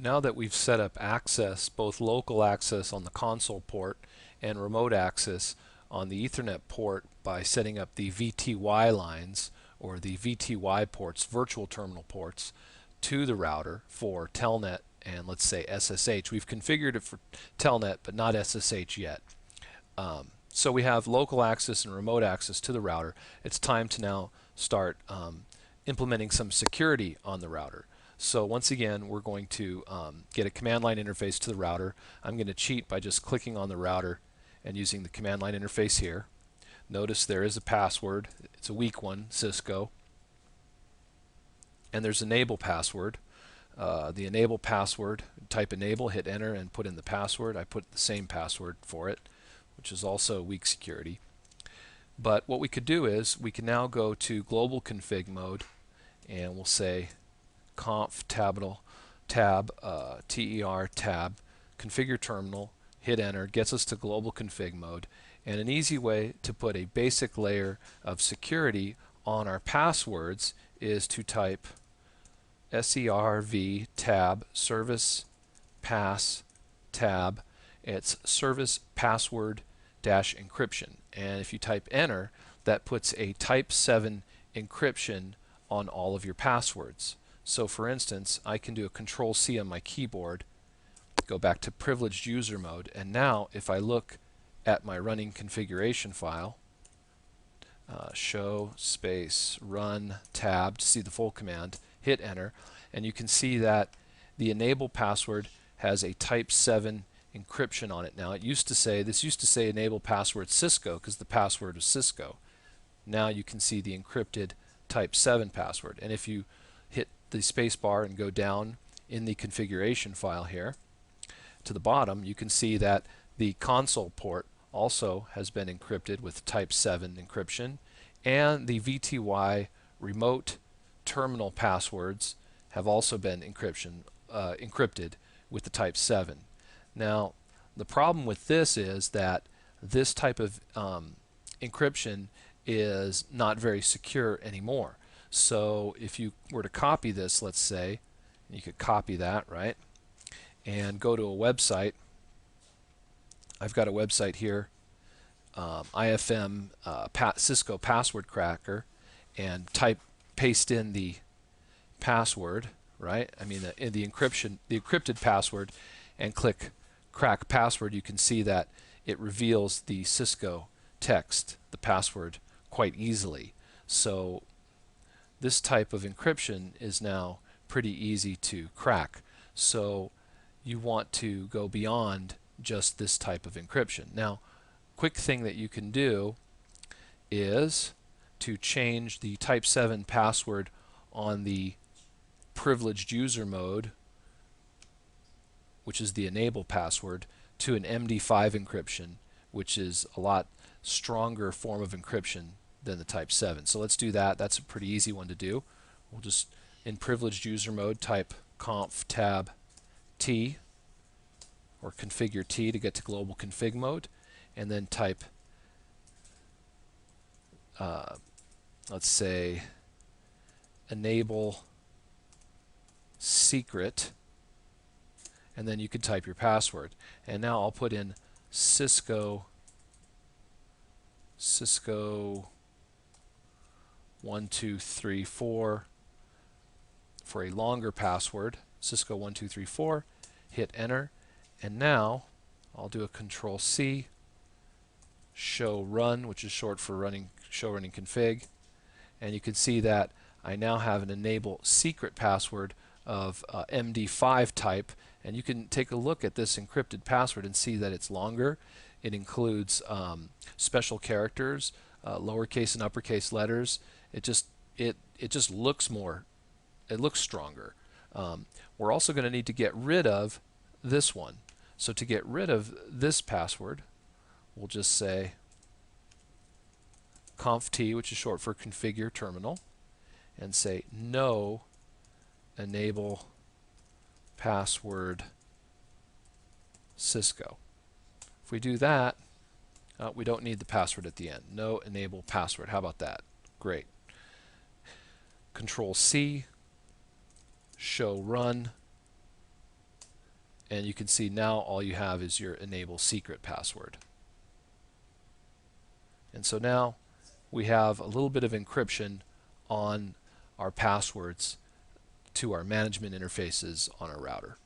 Now that we've set up access, both local access on the console port and remote access on the Ethernet port by setting up the VTY lines or the VTY ports, virtual terminal ports, to the router for Telnet and let's say SSH. We've configured it for Telnet but not SSH yet. So we have local access and remote access to the router. It's time to now start implementing some security on the router. So once again, we're going to get a command line interface to the router. I'm going to cheat by just clicking on the router and using the command line interface here. Notice there is a password. It's a weak one, Cisco. And there's enable password. The enable password, type enable, hit enter, and put in the password. I put the same password for it, which is also weak security. But what we could do is we can now go to global config mode, and we'll say conf tab ter tab configure terminal, hit enter, gets us to global config mode. And an easy way to put a basic layer of security on our passwords is to type serv tab service pass tab. It's service password dash encryption, and if you type enter, that puts a type 7 encryption on all of your passwords. So for instance, I can do a control C on my keyboard, go back to privileged user mode, and now if I look at my running configuration file, show space run tab to see the full command, hit enter, and you can see that the enable password has a type 7 encryption on it now. This used to say enable password Cisco because the password was Cisco. Now you can see the encrypted type 7 password. And if you hit the space bar and go down in the configuration file here to the bottom, you can see that the console port also has been encrypted with type 7 encryption, and the VTY remote terminal passwords have also been encrypted with the type 7. Now, the problem with this is that this type of encryption is not very secure anymore. So if you were to copy this, let's say, you could copy that, right, and go to a website. I've got a website here, IFM Cisco password cracker, and paste in the password, right? I mean the encrypted password, and click crack password. You can see that it reveals the Cisco text, the password, quite easily. So this type of encryption is now pretty easy to crack. So you want to go beyond just this type of encryption. Now, quick thing that you can do is to change the type 7 password on the privileged user mode, which is the enable password, to an MD5 encryption, which is a lot stronger form of encryption than the type 7. So let's do that. That's a pretty easy one to do. We'll just, in privileged user mode, type conf tab T, or configure T to get to global config mode, and then type, let's say, enable secret, and then you can type your password. And now I'll put in Cisco 1234 for a longer password, Cisco 1234, hit enter, and now I'll do a control C, show run, which is short for show running config, and you can see that I now have an enable secret password of MD5 type, and you can take a look at this encrypted password and see that it's longer. It includes special characters, lowercase and uppercase letters. It just looks more, it looks stronger. We're also going to need to get rid of this one. So to get rid of this password, we'll just say conf T, which is short for configure terminal, and say no enable password Cisco. If we do that, we don't need the password at the end. No enable password. How about that? Great. Control C, show run, and you can see now all you have is your enable secret password. And so now we have a little bit of encryption on our passwords to our management interfaces on our router.